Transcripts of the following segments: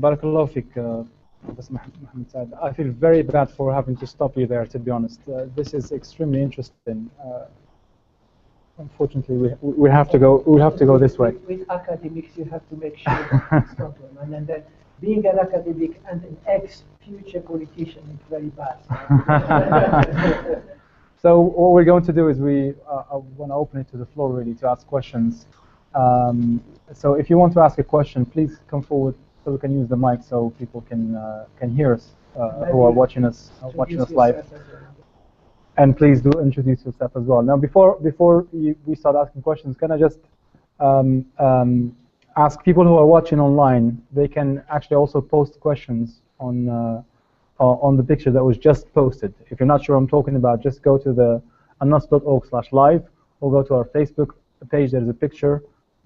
Barakallahu fik, Prof Mohamed Saad. I feel very bad for having to stop you there, to be honest. This is extremely interesting. Unfortunately, we have to go. We have to go this way. With academics, you have to make sure to stop them, and then being an academic and an ex-future politician is very bad. So what we're going to do is I want to open it to the floor really to ask questions. So if you want to ask a question, please come forward so we can use the mic so people can hear us who are watching us live. And please do introduce yourself as well. Now, before we start asking questions, can I just ask people who are watching online? They can actually also post questions on the picture that was just posted. If you're not sure what I'm talking about, just go to the anas.org/live or go to our Facebook page. There's a picture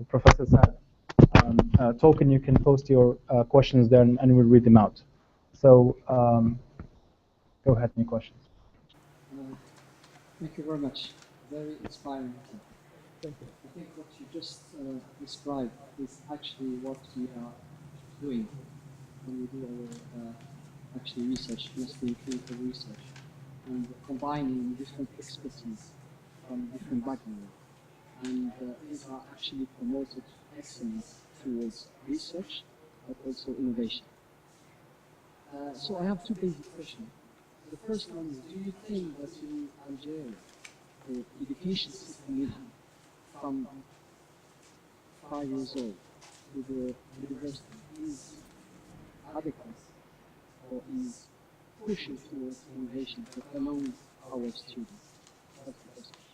of Professor Saad talking. You can post your questions there and we'll read them out. So go ahead, any questions? Thank you very much. Very inspiring. Thank you. I think what you just described is actually what we are doing when we do our actually research, mostly clinical research, and combining different expertise from different backgrounds. And these are actually promoted excellence towards research, but also innovation. So I have two basic questions. The first one is, do you think that in Algeria, the education system we have from 5 years old to the university is adequate or is pushing towards innovation among our students? That's the first question.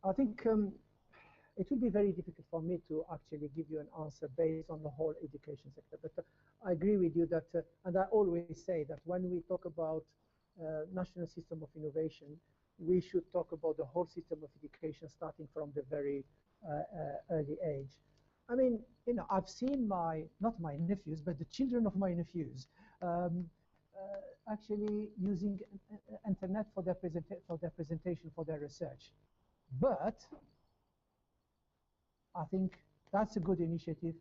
I think it will be very difficult for me to actually give you an answer based on the whole education sector. But I agree with you that, and I always say that when we talk about national system of innovation, we should talk about the whole system of education starting from the very early age. I mean, you know, I've seen not my nephews, but the children of my nephews actually using internet for their presentation, for their research. But I think that's a good initiative.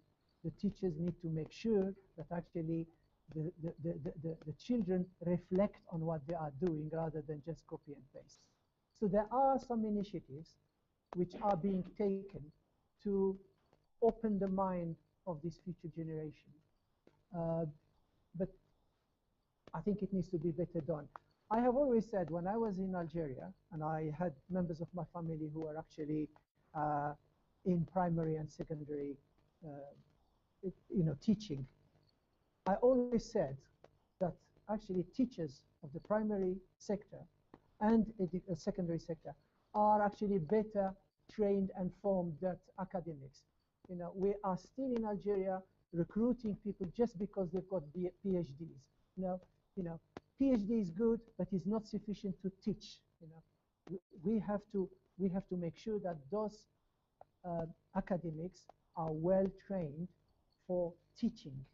The teachers need to make sure that actually the children reflect on what they are doing rather than just copy and paste. So there are some initiatives which are being taken to open the mind of this future generation. But I think it needs to be better done. I have always said when I was in Algeria, and I had members of my family who were actually in primary and secondary teaching, I always said that actually teachers of the primary sector and the secondary sector are actually better trained and formed than academics. You know, we are still in Algeria recruiting people just because they've got PhDs. You know, PhD is good, but it's not sufficient to teach. You know, we have to make sure that those academics are well trained for teaching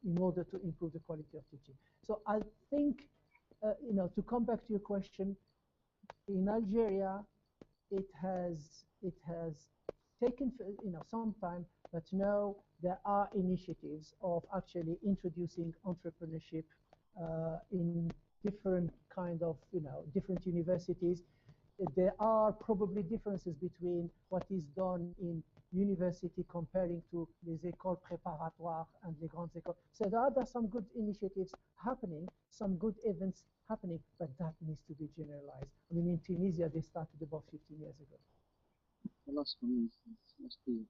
in order to improve the quality of teaching. So I think, to come back to your question, in Algeria, it has taken some time, but now there are initiatives of actually introducing entrepreneurship in different kind of different universities. There are probably differences between what is done in university comparing to les écoles préparatoires and les grandes écoles. So there are some good initiatives happening, some good events happening, but that needs to be generalized. I mean, in Tunisia, they started about 15 years ago. The last one must be,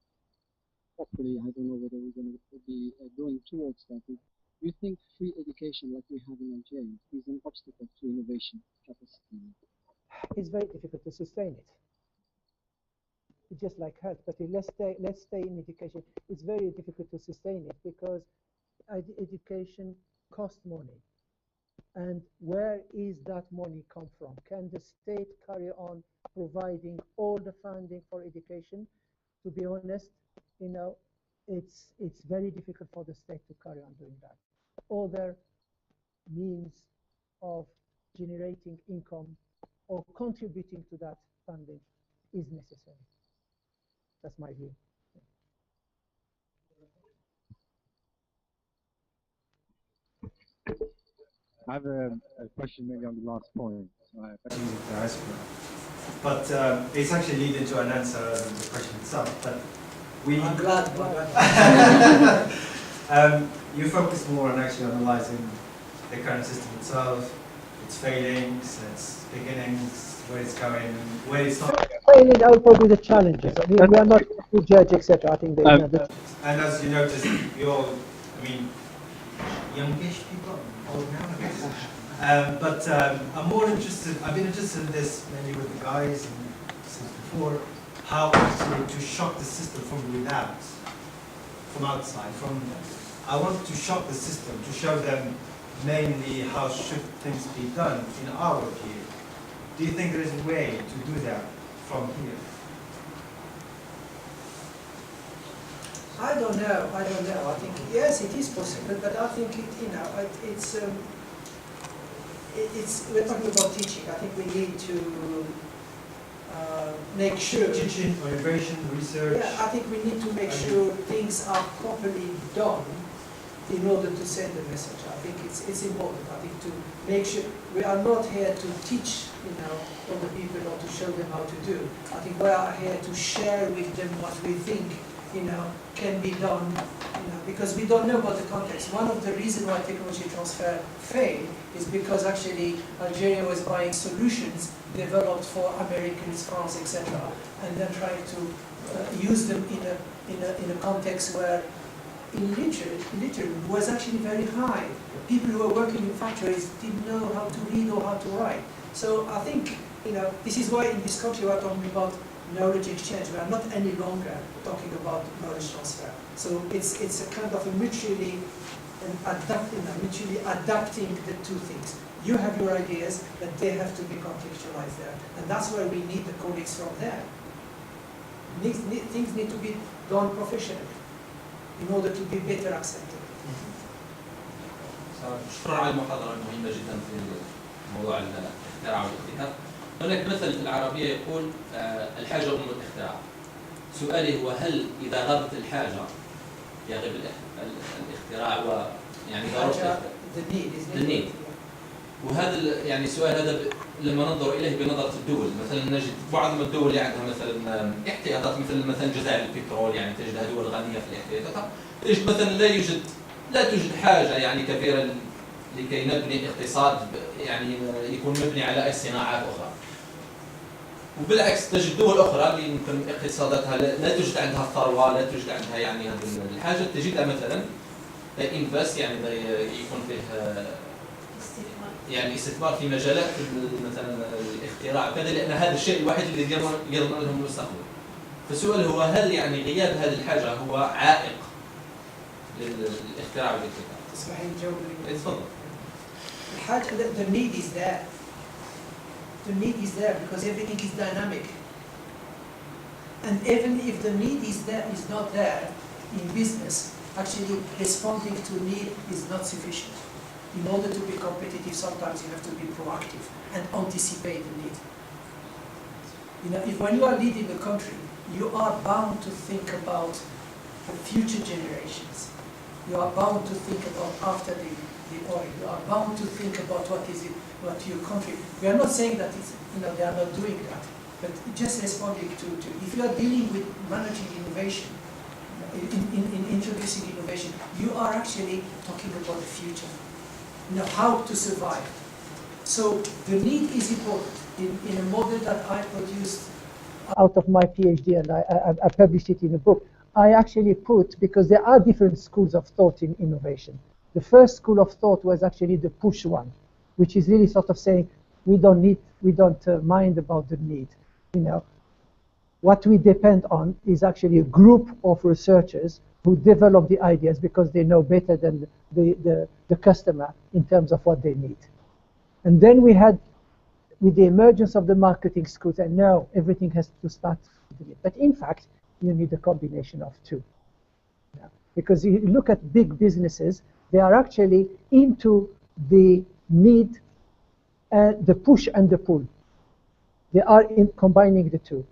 hopefully, I don't know whether we're going to be going towards that. Do you think free education like we have in Algeria is an obstacle to innovation capacity? It's very difficult to sustain it. It's just like health, but let's stay in education. It's very difficult to sustain it because education costs money. And where is that money come from? Can the state carry on providing all the funding for education? To be honest, it's very difficult for the state to carry on doing that. Other means of generating income or contributing to that funding is necessary. That's my view. I have a question maybe on the last point. But it's actually leading to an answer on the question itself. But I'm glad. You focus more on actually analyzing the current system itself, its failings, its beginnings, where it's going, and where it's not. Failing out probably the challenges. I mean, we are not to judge, etc. I think they know that. And as you noticed, you're all, I mean, youngish people, old now, I guess. But I'm more interested, I've been interested in this mainly with the guys and since before, how actually to shock the system from without, from outside. I want to shock the system, to show them mainly how should things be done in our view. Do you think there is a way to do that from here? I don't know. I think yes, it is possible, but I think we're talking about teaching. I think we need to make sure. Teaching, innovation, research. Yeah, I think we need to make sure things are properly done in order to send the message. I think it's important. I think to make sure we are not here to teach, other people or to show them how to do. I think we are here to share with them what we think, can be done, because we don't know about the context. One of the reasons why technology transfer failed is because actually Algeria was buying solutions developed for Americans, France, etc., and then trying to use them in a context where illiteracy was actually very high. People who were working in factories didn't know how to read or how to write. So I think, this is why in this country we're talking about knowledge exchange. We are not any longer talking about knowledge transfer. So it's a kind of a mutually adapting the two things. You have your ideas, but they have to be contextualized there. And that's why we need the colleagues from there. Things need to be done professionally in order to be better accepted. شكرا على المحاضرة المهمة جدا في موضوع الاختراع والابتكار. هناك مثل في العربية يقول الحاجة أم الاختراع. سؤالي هو هل إذا غابت الحاجة يغيب الاختراع ويعني ضرورة النيد. وهذا يعني السؤال هذا لما ننظر إليه بنظرة الدول، مثلا نجد بعض الدول اللي عندها مثلا احتياطات مثل الجزائر البترول، يعني تجدها دول غنية في الاحتياطات، تجد مثلا لا توجد حاجة يعني كبيرة لكي نبني اقتصاد يعني يكون مبني على أي صناعات أخرى. وبالعكس تجد دول أخرى اللي يمكن اقتصاداتها لا توجد عندها الثروة، لا توجد عندها يعني هذه الحاجة، تجدها مثلا انفست يعني يكون فيه يعني استثمار في مجالات مثلا الاختراع وكذا، لأن هذا الشيء الوحيد الذي يضمن لهم المستقبل. فالسؤال هو هل يعني غياب هذه الحاجة هو عائق للاختراع والابتكار؟ تسمح لي نجاوب؟ تفضل. الحاجة the need is there. The need is there because everything is dynamic. And even if the need is not there in business, actually responding to need is not sufficient. In order to be competitive, sometimes you have to be proactive and anticipate the need. If when you are leading a country, you are bound to think about the future generations. You are bound to think about after the oil. You are bound to think about what your country. We are not saying that they are not doing that, but just responding to if you are dealing with managing innovation, in introducing innovation, you are actually talking about the future. How to survive. So the need is important. In a model that I produced out of my PhD, and I published it in a book, I actually put, because there are different schools of thought in innovation. The first school of thought was actually the push one, which is really sort of saying we don't mind about the need. What we depend on is actually a group of researchers who develop the ideas because they know better than the customer in terms of what they need. And then we had, with the emergence of the marketing schools, and now everything has to start with it. But in fact, you need a combination of two. Because you look at big businesses, they are actually into the need, the push and the pull. They are combining the two.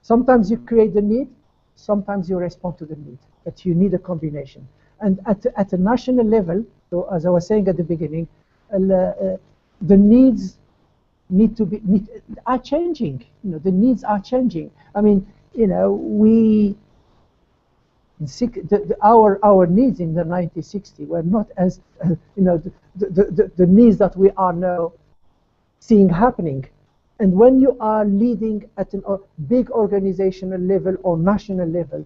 Sometimes you create the need, sometimes you respond to the need, but you need a combination. And at a national level, so as I was saying at the beginning, the needs are changing. You know, the needs are changing. I mean, you know, our needs in the 1960s were not as you know, the needs that we are now seeing happening. And when you are leading at a big organizational level or national level,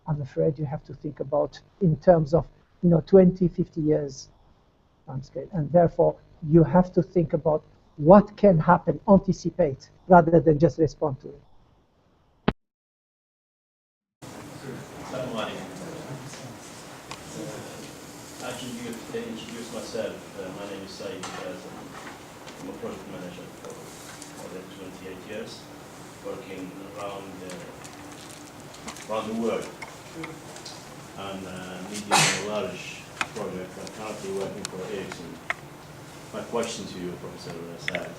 I'm afraid you have to think about in terms of, you know, 20, 50 years time scale. And therefore, you have to think about what can happen, anticipate, rather than just respond to it. I can introduce myself. My name is Said. I'm a project manager for more than 28 years, working around the world on medium and large projects. I'm currently working for Ericsson. My question to you, Professor Saad,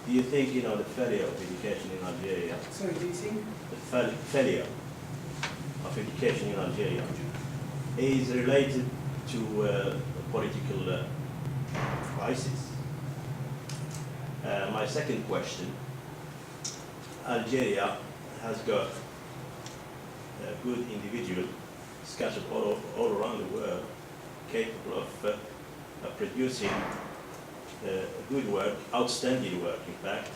do you think, you know, the failure of education in Algeria? Sorry, do you think? The failure of education in Algeria is related to a political crisis? My second question, Algeria has got good individuals scattered all around the world, capable of producing good work, outstanding work, in fact,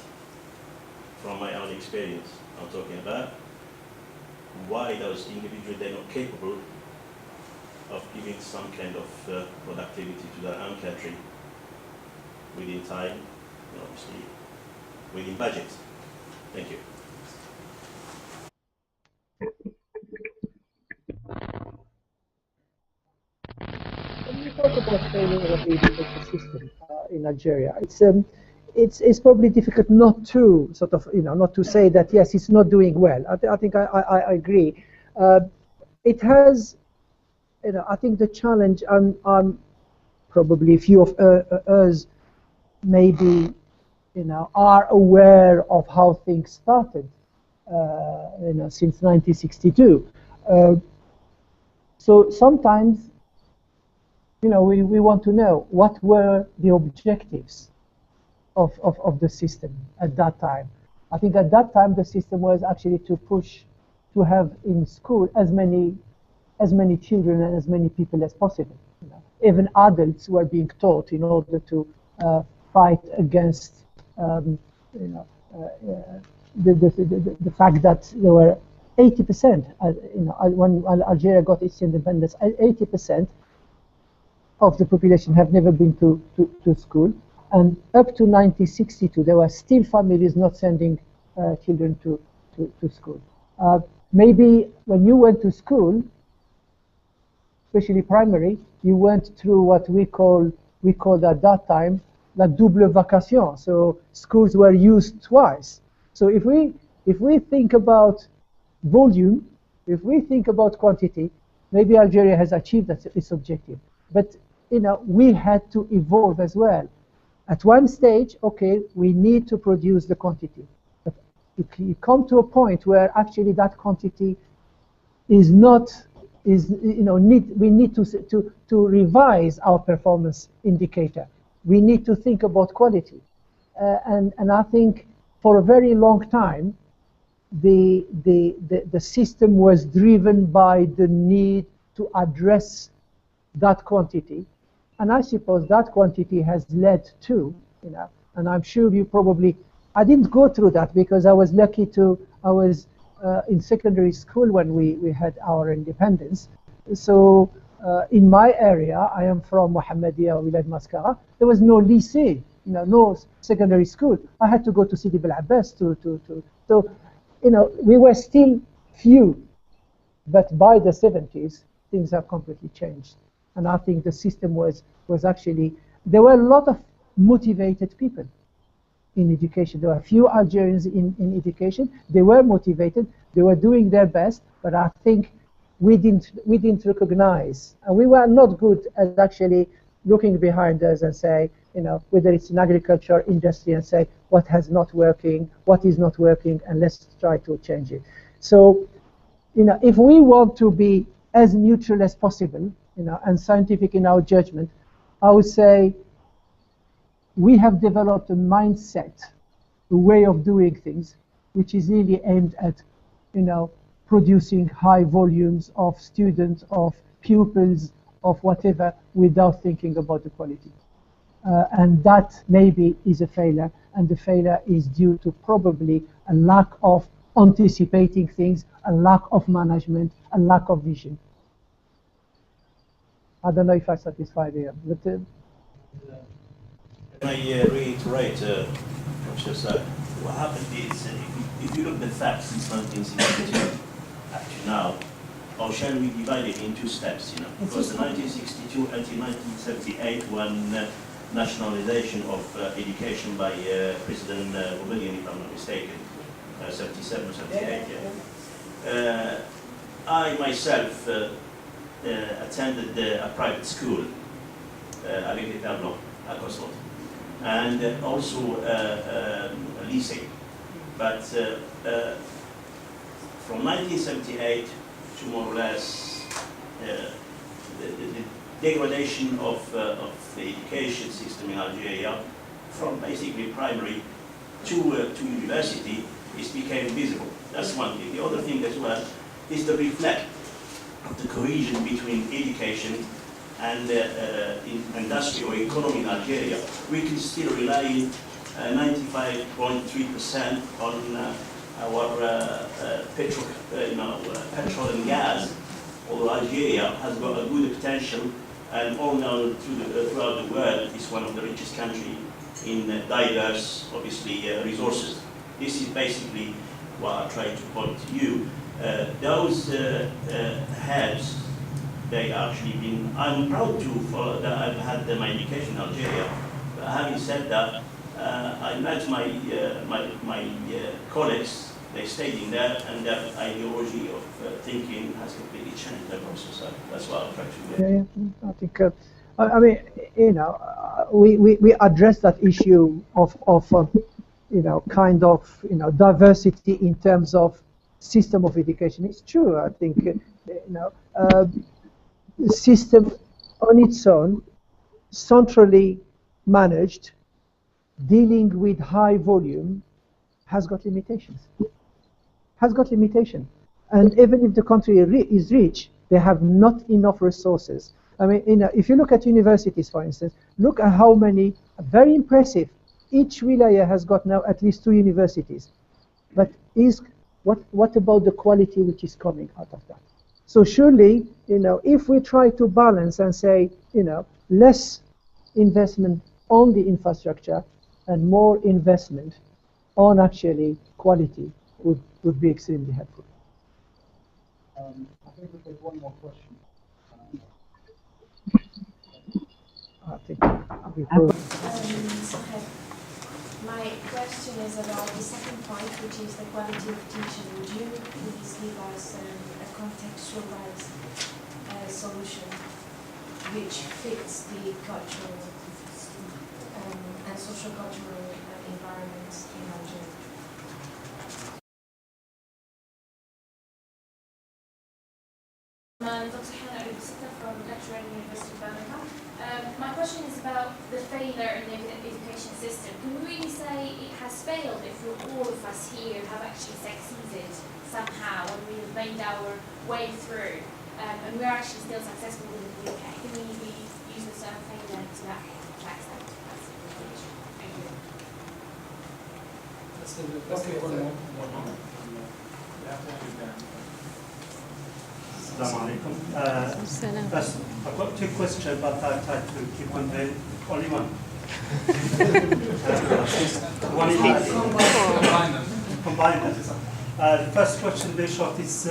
from my own experience I'm talking about. Why those individuals, they're not capable of giving some kind of productivity to their own country within time, and obviously within budget? Thank you. When we talk about failure of the education system in Algeria, it's probably difficult not to sort of, you know, not to say that yes, it's not doing well. I think I agree. It has, you know, I think the challenge, I'm probably few of us maybe, you know, are aware of how things started, you know, since 1962. So sometimes, you know, we want to know what were the objectives of the system at that time. I think at that time the system was actually to push to have in school as many children and as many people as possible. You know, even adults were being taught in order to fight against you know, the fact that there were 80%. You know, when Algeria got its independence, 80% of the population have never been to school, and up to 1962 there were still families not sending children to school. Maybe when you went to school, especially primary, you went through what we called at that time la double vacation. So schools were used twice. So if we think about volume, if we think about quantity, maybe Algeria has achieved its objective. But you know, we had to evolve as well. At one stage, okay, we need to produce the quantity, but you come to a point where actually that quantity is not, you know, we need to revise our performance indicator. We need to think about quality, and I think for a very long time the system was driven by the need to address that quantity. And I suppose that quantity has led to, you know, and I'm sure you probably, I didn't go through that because I was lucky I was in secondary school when we had our independence. So in my area, I am from Mohammedia or Wilad Maskara, there was no lycée, you know, no secondary school. I had to go to Sidi Bel Abbas so, you know, we were still few, but by the 70s, things have completely changed. And I think the system was actually, there were a lot of motivated people in education. There were a few Algerians in education. They were motivated. They were doing their best. But I think we didn't recognize, and we were not good at actually looking behind us and say, you know, whether it's in agriculture, industry, and say what has not working, what is not working, and let's try to change it. So, you know, if we want to be as neutral as possible, you know, and scientific in our judgment, I would say we have developed a mindset, a way of doing things, which is really aimed at, producing high volumes of students, of pupils, of whatever, without thinking about the quality. And that maybe is a failure, and the failure is due to probably a lack of anticipating things, a lack of management, a lack of vision. I don't know if I satisfied here, but Can I reiterate Professor Saad? What happened is, if you look at the facts since 1962 up to now, or shall we divide it in two steps? Because the 1962 until 1978, when nationalization of education by President Mohamed, if I'm not mistaken, 77 or 78. Yeah. I myself attended a private school, Algerian Paper, and also a lycée. But from 1978 to more or less the degradation of the education system in Algeria, from basically primary to university, it became visible. That's one thing. The other thing as well is the reflect of the cohesion between education and industry or economy in Algeria. We can still rely 95.3% on our petrol and gas, although Algeria has got a good potential, and all now throughout the world is one of the richest countries in diverse, obviously, resources. This is basically what I try to point to you. Those heads, they actually been, I'm proud to follow that I've had my education in Algeria, but having said that, I met my colleagues, they stayed in there, and that ideology of thinking has completely changed the process. So that's what I'm trying to do. Yeah, I think, I mean, we address that issue of kind of, diversity in terms of system of education. It's true. I think, the system on its own, centrally managed, dealing with high volume, has got limitations. And even if the country is rich, they have not enough resources. I mean, if you look at universities, for instance, look at how many, very impressive. Each wilaya has got now at least 2 universities. But what about the quality which is coming out of that? So surely, if we try to balance and say, less investment on the infrastructure and more investment on actually quality would be extremely helpful. I think we'll take one more question. I think we will. My question is about the second point, which is the quality of teaching. Would you please give us a contextualized solution which fits the cultural and social-cultural environments in Algeria? My question is about the failure in the education system. Can we really say it has failed if all of us here have actually succeeded somehow and we have made our way through and we're actually still successful in the UK? Can we use the term failure to that extent? Thank you. Assalamu alaikum. First, I've got 2 questions, but I try to keep on the only one. Combine them. The first question, very short, is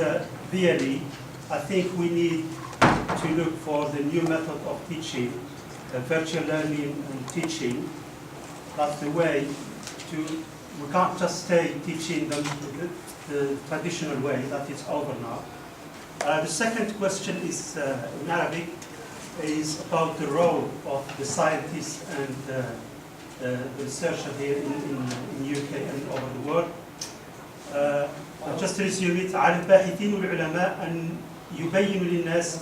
really, I think we need to look for the new method of teaching, virtual learning and teaching. That's the way to, we can't just stay teaching them the traditional way, that is over now. The second question is in Arabic, is about the role of the scientists and the researcher here in UK and over the world. Just to resume it, على الباحثين والعلماء أن يبينوا للناس.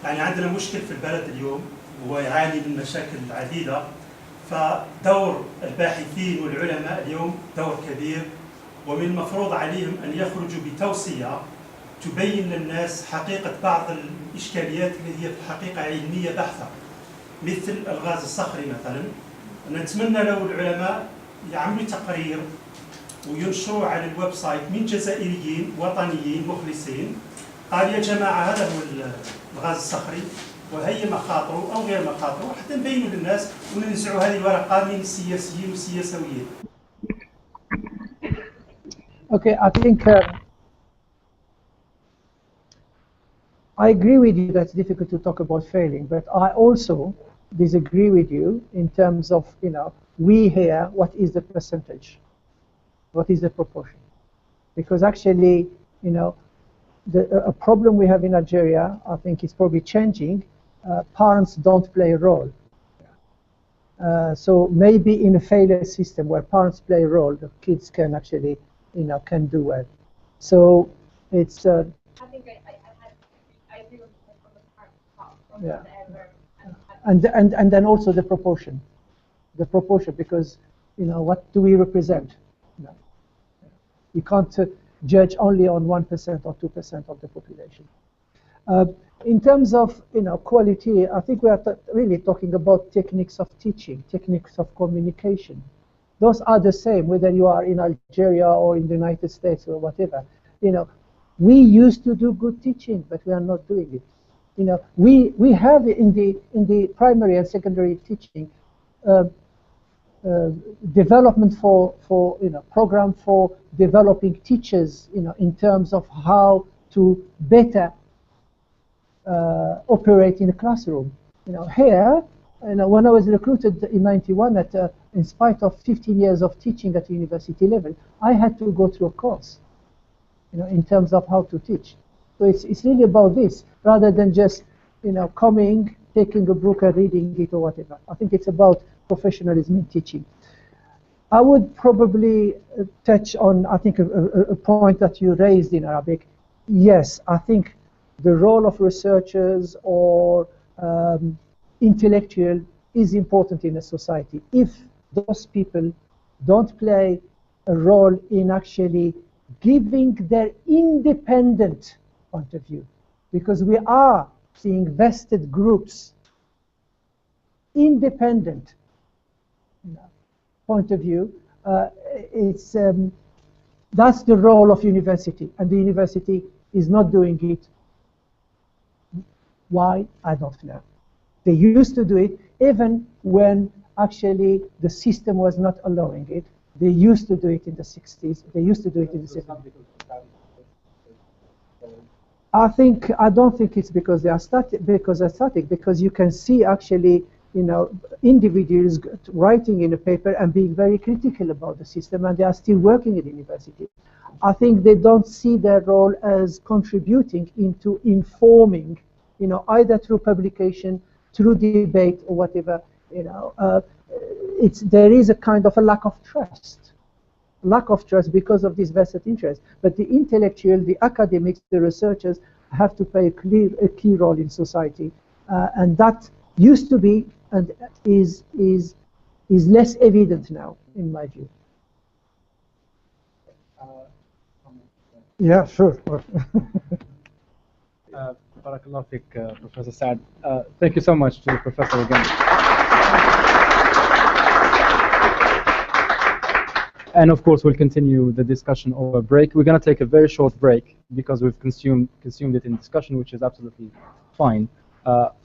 يعني عندنا مشكل في البلد اليوم ويعاني من مشاكل عديدة. فدور الباحثين والعلماء اليوم دور كبير، ومن المفروض عليهم أن يخرجوا بتوصية تبين للناس حقيقة بعض الإشكاليات اللي هي في الحقيقة علمية بحتة، مثل الغاز الصخري مثلا. نتمنى لو العلماء يعملوا تقرير وينشروه على الويب سايت من جزائريين وطنيين مخلصين، قال يا جماعة هذا هو الغاز الصخري وهي مخاطره أو غير مخاطره، حتى نبينوا للناس وننزعوا هذه الورقة من السياسيين والسياسويين. Okay, I think I agree with you that it's difficult to talk about failing, but I also disagree with you in terms of, you know, we here, what is the percentage? What is the proportion? Because actually, you know, a problem we have in Algeria, I think is probably changing. Parents don't play a role. So maybe in a failure system where parents play a role, the kids can actually, you know, can do well. So it's. I think I agree with the yeah. And then also the proportion, because, you know, what do we represent? No. You can't judge only on 1% or 2% of the population. In terms of, you know, quality, I think we are really talking about techniques of teaching, techniques of communication. Those are the same whether you are in Algeria or in the United States or whatever. You know, we used to do good teaching, but we are not doing it. You know, we have in the primary and secondary teaching development for you know, program for developing teachers, you know, in terms of how to better operate in a classroom. You know, here, you know, when I was recruited in '91, in spite of 15 years of teaching at university level, I had to go through a course, you know, in terms of how to teach. So it's really about this, rather than just, you know, coming, taking a book and reading it or whatever. I think it's about professionalism in teaching. I would probably touch on, I think, a point that you raised in Arabic. Yes, I think the role of researchers or intellectual is important in a society. If those people don't play a role in actually giving their independent point of view, because we are seeing vested groups, independent point of view, it's that's the role of university, and the university is not doing it. Why? I don't know. They used to do it even when actually the system was not allowing it. They used to do it in the 60s. They used to do it in the 70s. I don't think it's because they are static, because you can see actually, you know, individuals writing in a paper and being very critical about the system, and they are still working at university. I think they don't see their role as contributing into informing, you know, either through publication, through debate or whatever, you know. There is a kind of a lack of trust because of this vested interest. But the intellectual, the academics, the researchers have to play a key role in society, and that used to be and is less evident now, in my view. Yeah, sure. Barakallah fik, Professor Saad. Thank you so much to the professor again. And of course, we'll continue the discussion over break. We're going to take a very short break because we've consumed it in discussion, which is absolutely fine.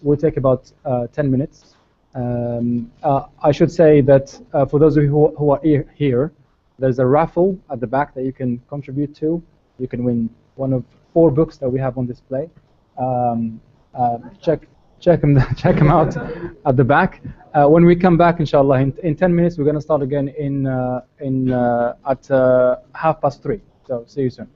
We'll take about 10 minutes. I should say that for those of you who are here, there's a raffle at the back that you can contribute to. You can win one of 4 books that we have on display. Check them out at the back. When we come back, inshallah, in 10 minutes, we're going to start again at 3:30. So see you soon.